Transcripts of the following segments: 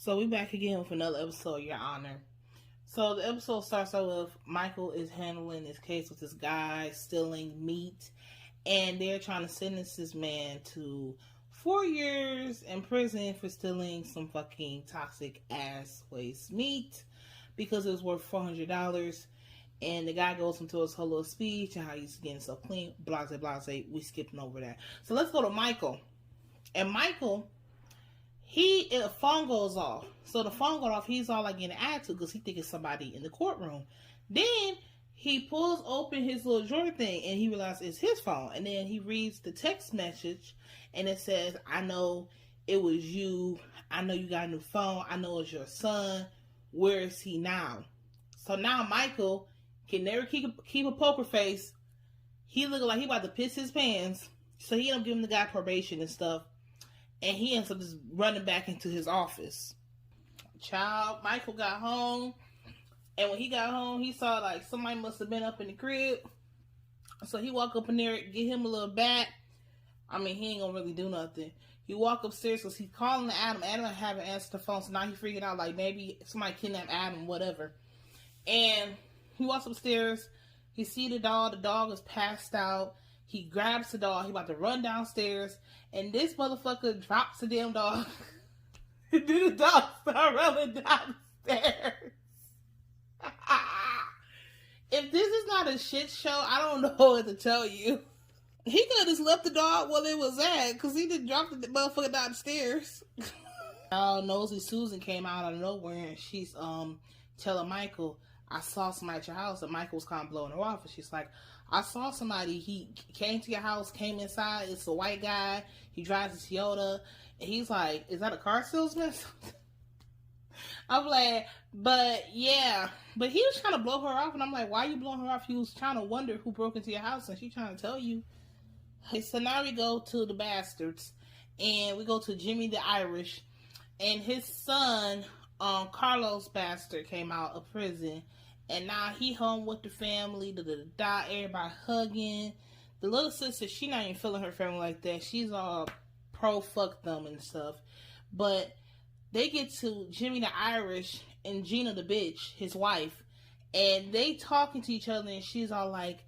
So we back again with another episode, Your Honor. So the episode starts out with Michael is handling this case with this guy stealing meat, and they're trying to sentence this man to 4 years in prison for stealing some fucking toxic ass waste meat because it was worth $400. And the guy goes into his whole little speech and how he's getting so clean, blase, blase. We skipping over that. So let's go to Michael. And Michael, the phone goes off. So the phone goes off, he's all like in an attitude because he thinks it's somebody in the courtroom. Then he pulls open his little drawer thing and he realizes it's his phone. And then he reads the text message and it says, I know it was you. I know you got a new phone. I know it's your son. Where is he now? So now Michael can never keep a poker face. He looking like he about to piss his pants. So he ended up giving the guy probation and stuff. And he ends up just running back into his office. Michael got home. And when he got home, he saw like somebody must have been up in the crib. So he walked up in there, get him a little bat. I mean, he ain't gonna really do nothing. He walked upstairs because he's calling Adam. Adam haven't answered the phone. So now he's freaking out like maybe somebody kidnapped Adam, whatever. And he walks upstairs. He see the dog. The dog is passed out. He grabs the dog. He about to run downstairs. And this motherfucker drops the damn dog. And then the dog start running downstairs. If this is not a shit show, I don't know what to tell you. He could have just left the dog where it was at. Because he just dropped the motherfucker downstairs. Nosy Susan came out of nowhere. And she's telling Michael, I saw somebody at your house. And Michael was kind of blowing her off. And she's like, I saw somebody. He came to your house, came inside. It's a white guy. He drives a Toyota. And he's like, is that a car salesman? I'm like, but yeah. But he was trying to blow her off. And I'm like, why are you blowing her off? He was trying to wonder who broke into your house. And she's trying to tell you. So now we go to the Bastards. And we go to Jimmy the Irish. And his son, Carlos Baxter, came out of prison. And now he home with the family, everybody hugging. The little sister, she not even feeling her family like that. She's all pro fuck them and stuff. But they get to Jimmy the Irish and Gina the bitch, his wife. And they talking to each other and she's all like,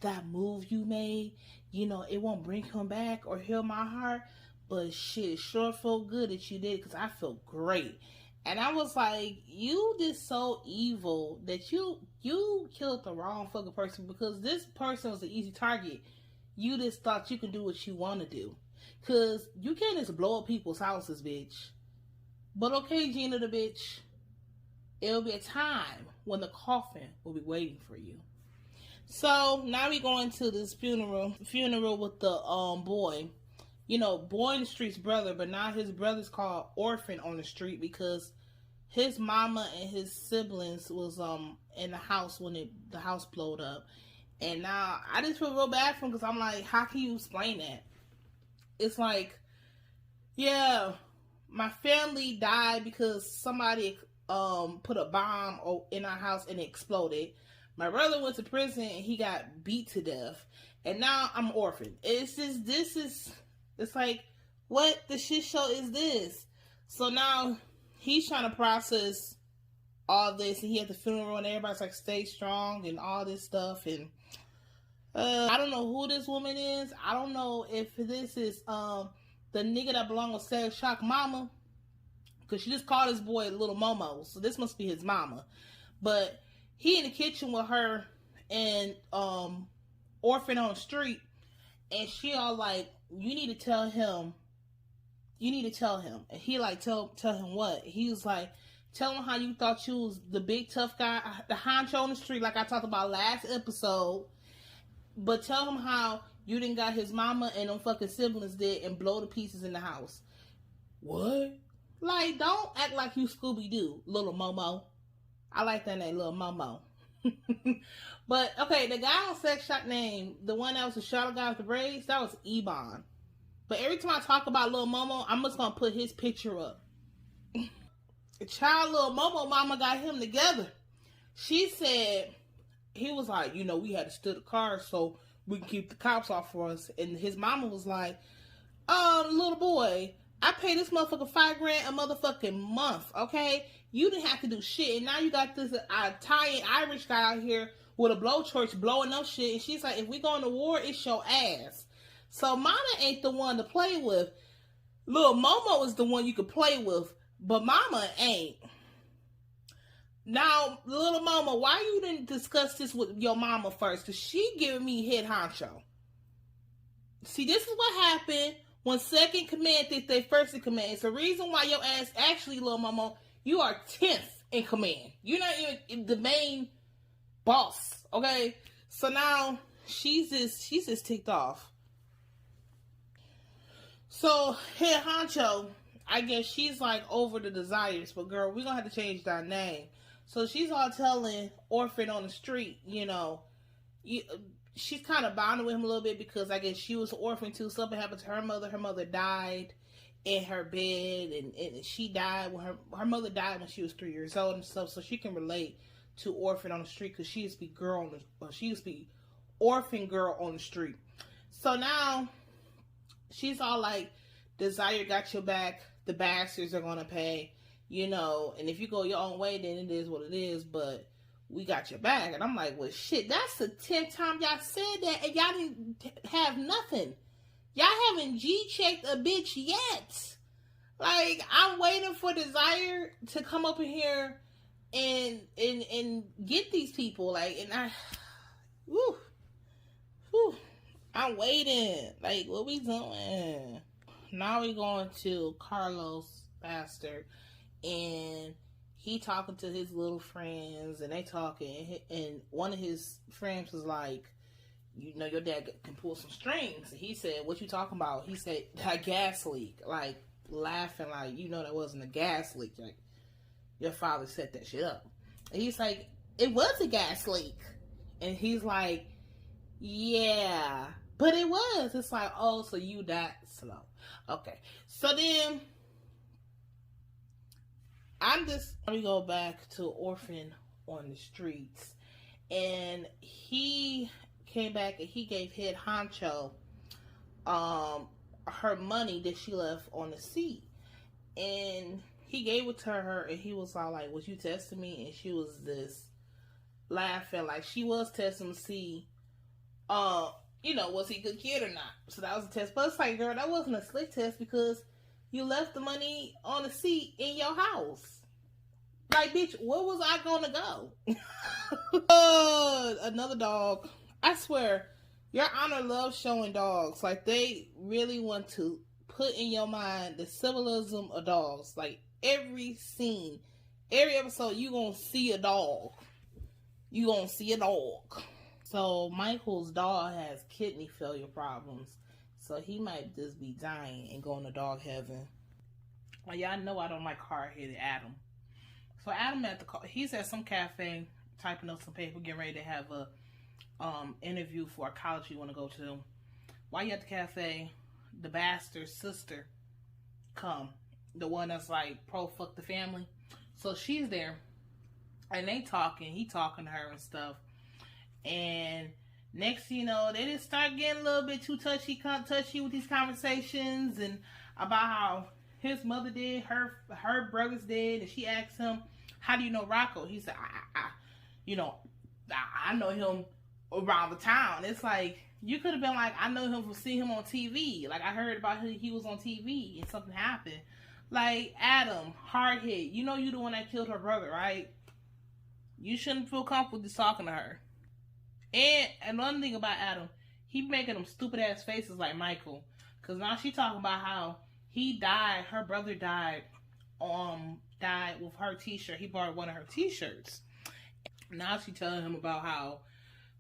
that move you made, you know, it won't bring him back or heal my heart. But shit, it sure felt good that you did because I feel great. And I was like, you did so evil that you killed the wrong fucking person because this person was an easy target. You just thought you could do what you want to do. Because you can't just blow up people's houses, bitch. But okay, Gina the bitch, it'll be a time when the coffin will be waiting for you. So now we going to this funeral with the boy. You know, boy in the street's brother, but now his brother's called orphan on the street because his mama and his siblings was in the house when the house blowed up. And now I just feel real bad for him because I'm like, how can you explain that? It's like, yeah, my family died because somebody put a bomb in our house and it exploded. My brother went to prison and he got beat to death. And now I'm orphaned. It's like, what the shit show is this? So now he's trying to process all this, and he at the funeral, and everybody's like, stay strong, and all this stuff. And I don't know who this woman is. I don't know if this is the nigga that belonged with Sad Shock Mama, because she just called his boy Little Momo, so this must be his mama. But he in the kitchen with her and orphan on the street, and she all like, you need to tell him. And he like, tell him what? He was like, tell him how you thought you was the big tough guy, the honcho on the street, like I talked about last episode. But tell him how you didn't got his mama and them fucking siblings did and blow the pieces in the house. What? Like, don't act like you Scooby-Doo, Little Momo. I like that name, Little Momo. But, okay, the guy on Sex Shop name, the one that was the short guy with the braids, that was Ebon. But every time I talk about Lil Momo, I'm just going to put his picture up. The child Lil Momo mama got him together. She said, he was like, you know, we had to steal the car so we can keep the cops off for us. And his mama was like, little boy, I paid this motherfucker $5 grand a motherfucking month, okay? You didn't have to do shit, and now you got this Italian Irish guy out here with a blowtorch blowing up shit, and she's like, if we going to war, it's your ass. So Mama ain't the one to play with. Little Momo is the one you could play with, but Mama ain't. Now, little Mama, why you didn't discuss this with your mama first? Because she giving me head honcho. See, this is what happened when second command thinks they first in command. It's the reason why your ass, actually, little Mama, you are 10th in command. You're not even the main boss, okay? So now, she's just ticked off. So, head honcho, I guess she's like over the desires, but girl, we're gonna have to change that name. So she's all telling Orphan on the street, you know, she's kind of bonding with him a little bit because I guess she was an orphan too. Something happened to her mother. Her mother died in her bed, and she died when her mother died when she was 3 years old and stuff. So she can relate to Orphan on the street because she used to be orphan girl on the street. So now she's all like, Desire got your back. The Baxters are gonna pay, you know, and if you go your own way, then it is what it is. But we got your back. And I'm like, well, shit, that's the 10th time y'all said that, and y'all didn't have nothing. Y'all haven't G-checked a bitch yet. Like, I'm waiting for Desire to come up in here and get these people. Like, and I'm waiting. Like, what we doing? Now we going to Carlos Baxter, and he talking to his little friends, and they talking, and one of his friends was like, you know, your dad can pull some strings. And he said, what you talking about? He said, a gas leak. Like, laughing like, you know, that wasn't a gas leak. Like, your father set that shit up. And he's like, it was a gas leak. And he's like, yeah, but it was. It's like, oh, so you died slow. Okay. So then, we go back to Orphan on the streets. And he came back and he gave head honcho her money that she left on the seat. And he gave it to her, and he was all like, was you testing me? And she was this laughing like she was testing to see you know, was he a good kid or not? So that was a test. But it's like, girl, that wasn't a slick test because you left the money on the seat in your house. Like, bitch, where was I gonna go? Another dog. I swear, Your Honor loves showing dogs. Like, they really want to put in your mind the symbolism of dogs. Like, every scene, every episode, you gonna see a dog. You gonna see a dog. So Michael's dog has kidney failure problems, so he might just be dying and going to dog heaven. Well, y'all know I don't like hard-headed Adam. So Adam he's at some cafe typing up some paper, getting ready to have a interview for a college you want to go to. While you at the cafe, the Baxter's sister come, the one that's like pro fuck the family. So she's there, and he talking to her and stuff. And next thing you know, they just start getting a little bit too touchy with these conversations, and about how his mother did, her brothers did, and she asked him, how do you know Rocco? He said, I know him around the town. It's like, you could have been like, I know him from seeing him on TV. Like, I heard about he was on TV and something happened. Like, Adam, hard hit. You know you the one that killed her brother, right? You shouldn't feel comfortable just talking to her. And another thing about Adam, he making them stupid ass faces like Michael. Cause now she talking about how he died, her brother died with her t-shirt. He borrowed one of her t-shirts. Now she telling him about how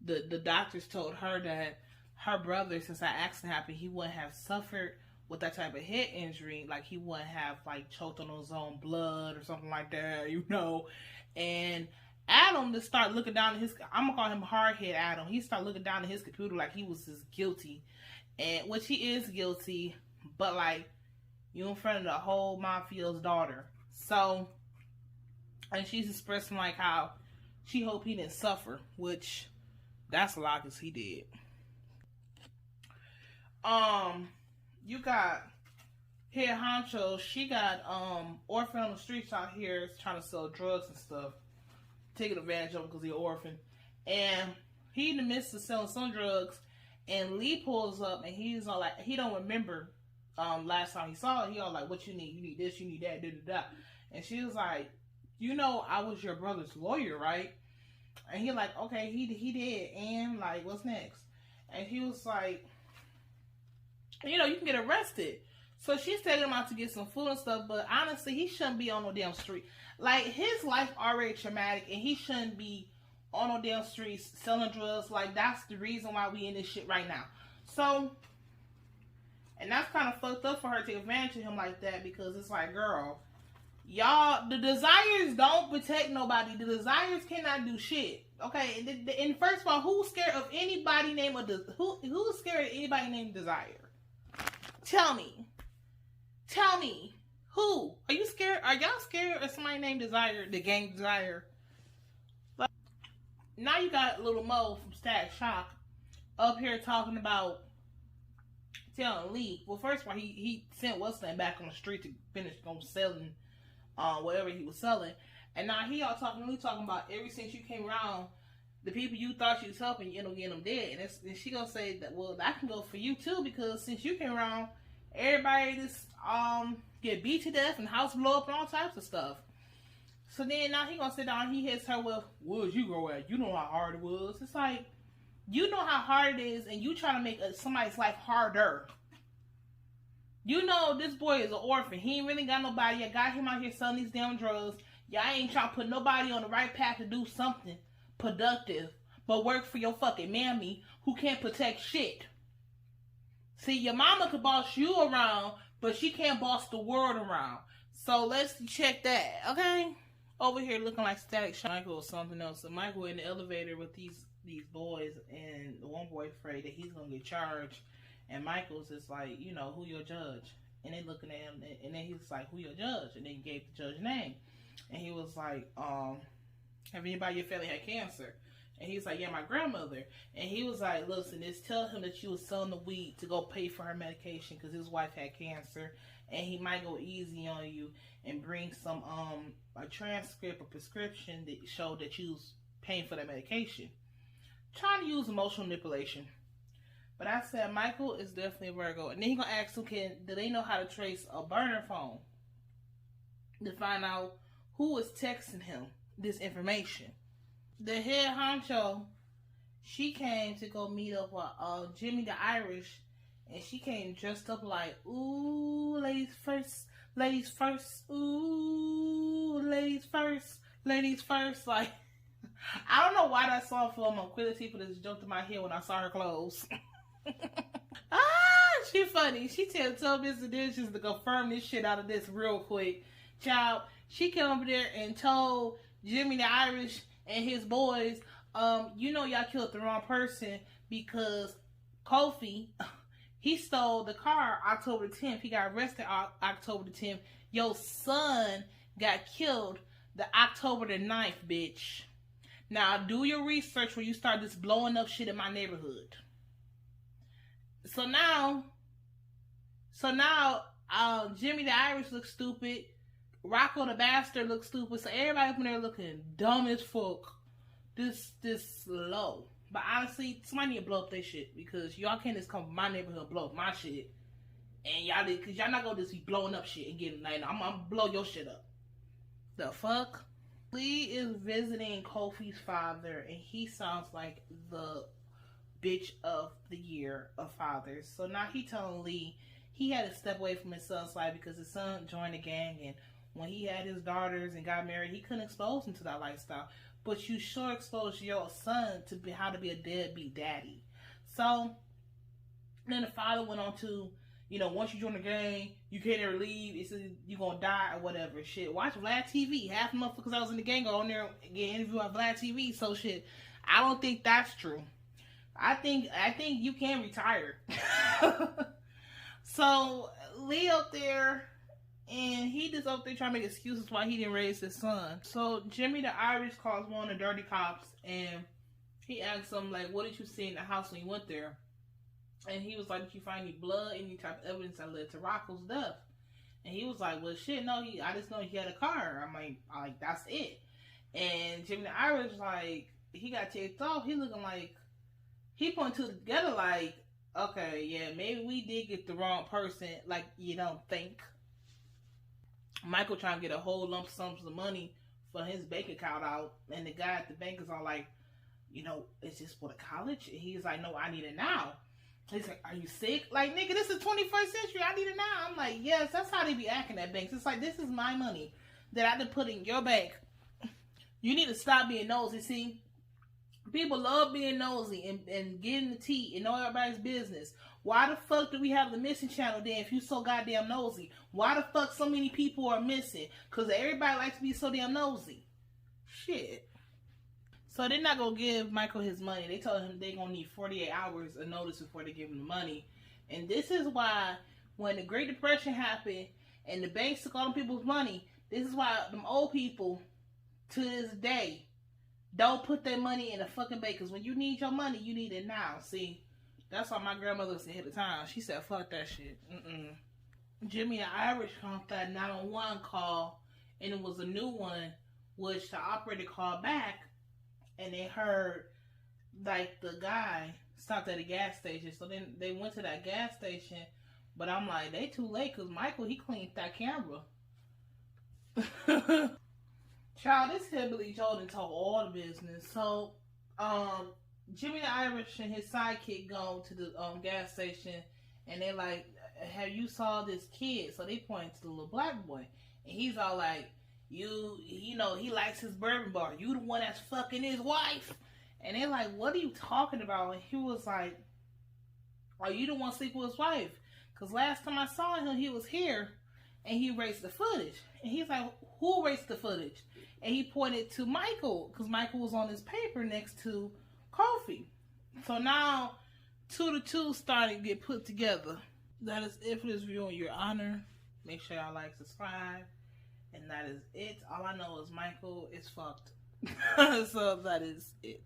the doctors told her that her brother, since that accident happened, he wouldn't have suffered with that type of head injury. Like, he wouldn't have like choked on his own blood or something like that, you know. And Adam just start looking down at his, I'm gonna call him hardhead Adam. He start looking down at his computer like he was just guilty, and which he is guilty, but like, you in front of the whole mafia's daughter. So, and she's expressing like how she hope he didn't suffer, which that's a lot because he did. You got head honcho, she got orphan on the streets out here trying to sell drugs and stuff, taking advantage of him because he's an orphan. And he in the midst of selling some drugs, and Lee pulls up and he's all like, he don't remember last time he saw it. He all like, what you need? You need this, you need that, da da da. And she was like, you know, I was your brother's lawyer, right? And he like, okay, he did. And like, what's next? And he was like, you know, you can get arrested. So she's taking him out to get some food and stuff, but honestly, he shouldn't be on no damn street. Like, his life already traumatic, and he shouldn't be on no damn streets selling drugs. Like, that's the reason why we in this shit right now. So, and that's kind of fucked up for her to take advantage of him like that, because it's like, girl, y'all, the desires don't protect nobody. The desires cannot do shit. Okay, and first of all, who's scared of anybody named who's scared of anybody named Desire? Tell me. Tell me. Who? Are you scared? Are y'all scared of somebody named Desire, the gang Desire? Like, now you got little Mo from Static Shock up here talking about telling Lee. Well, first of all, he sent Westland back on the street to finish selling whatever he was selling. And now he all talking about ever since you came around, the people you thought you was helping, you end up getting them dead. And she gonna say that, well, that can go for you too, because since you came around, everybody just get beat to death and house blow up and all types of stuff. So then now he gonna sit down, he hits her with, where'd you grow at? You know how hard it was. It's like, you know how hard it is, and you trying to make somebody's life harder. You know this boy is an orphan. He ain't really got nobody. I got him out here selling these damn drugs. Y'all ain't trying to put nobody on the right path to do something productive, but work for your fucking mammy who can't protect shit. See, your mama could boss you around, but she can't boss the world around. So let's check that, okay? Over here looking like Static Shock Michael or something else. So Michael in the elevator with these boys, and the one boy afraid that he's gonna get charged. And Michael's just like, you know, who your judge? And they looking at him, and then he's like, who your judge? And then he gave the judge name. And he was like, have anybody in your family had cancer? And he was like, yeah, my grandmother. And he was like, listen, just tell him that you was selling the weed to go pay for her medication because his wife had cancer. And he might go easy on you and bring some, a transcript or prescription that showed that you was paying for that medication. Trying to use emotional manipulation. But I said, Michael is definitely a Virgo. And then he gonna ask him, do they know how to trace a burner phone? To find out who is texting him this information. The head honcho, she came to go meet up with Jimmy the Irish, and she came dressed up like, ooh, ladies first, ooh, ladies first. Like, I don't know why that song fell on my quality, but it jumped in my head when I saw her clothes. She funny. She tell Mr. Dishes to confirm this shit out of this real quick. Child, she came over there and told Jimmy the Irish and his boys, you know y'all killed the wrong person because Kofi, he stole the car October 10th. He got arrested October the 10th. Your son got killed the October the 9th, bitch. Now do your research when you start this blowing up shit in my neighborhood. So now, Jimmy the Irish looks stupid. Rocco the Bastard looks stupid. So everybody up in there looking dumb as fuck. This low. But honestly, somebody need to blow up their shit, because y'all can't just come to my neighborhood and blow up my shit. And y'all did, because y'all not gonna just be blowing up shit and getting like, I'm gonna blow your shit up. The fuck? Lee is visiting Kofi's father, and he sounds like the bitch of the year of fathers. So now he telling Lee he had to step away from his son's life because his son joined the gang, and when he had his daughters and got married, he couldn't expose them to that lifestyle. But you sure exposed your son to how to be a deadbeat daddy. So then the father went on to, you know, once you join the gang, you can't ever leave. It's you're gonna die or whatever. Shit, watch Vlad TV. Half the motherfuckers I was in the gang are on there getting interviewed on Vlad TV. So shit, I don't think that's true. I think you can retire. So Lee up there, and he just up there trying to make excuses why he didn't raise his son. So Jimmy the Irish calls one of the dirty cops, and he asks him like, "What did you see in the house when you went there?" And he was like, "Did you find any blood, any type of evidence that led to Rocco's death?" And he was like, well, shit, no, I just know he had a car. I'm like, that's it. And Jimmy the Irish, like, he got ticked off. He looking like, he putting two together like, okay, yeah, maybe we did get the wrong person. Like, you don't think. Michael trying to get a whole lump sum of money for his bank account out. And the guy at the bank is all like, you know, is this for the college? And he's like, no, I need it now. He's like, are you sick? Like, nigga, this is 21st century. I need it now. I'm like, yes, that's how they be acting at banks. It's like, this is my money that I done put in your bank. You need to stop being nosy. See, people love being nosy and getting the tea and know everybody's business. Why the fuck do we have the missing channel then if you so goddamn nosy? Why the fuck so many people are missing? Because everybody likes to be so damn nosy. Shit. So they're not going to give Michael his money. They told him they're going to need 48 hours of notice before they give him the money. And this is why when the Great Depression happened and the banks took all the people's money, this is why them old people to this day don't put their money in a fucking bank. Because when you need your money, you need it now. See, that's why my grandmother used to hit the time. She said, fuck that shit. Jimmy the Irish conked that 911 call, and it was a new one, which the operator called back. And they heard, like, the guy stopped at a gas station. So then they went to that gas station. But I'm like, they too late because Michael, he cleaned that camera. Child, this hillbilly Jordan told all the business. So, Jimmy the Irish and his sidekick go to the gas station. And they're like, have you saw this kid? So they point to the little black boy. And he's all like, you know, he likes his bourbon bar. You the one that's fucking his wife. And they're like, what are you talking about? And he was like, are you the one sleeping with his wife? Because last time I saw him, he was here. And he erased the footage. And he's like, who erased the footage? And he pointed to Michael. Because Michael was on his paper next to Kofi. So now, 2 to 2 starting to get put together. That is it for this video, Your Honor. Make sure y'all like, subscribe. And that is it. All I know is Michael is fucked. So that is it.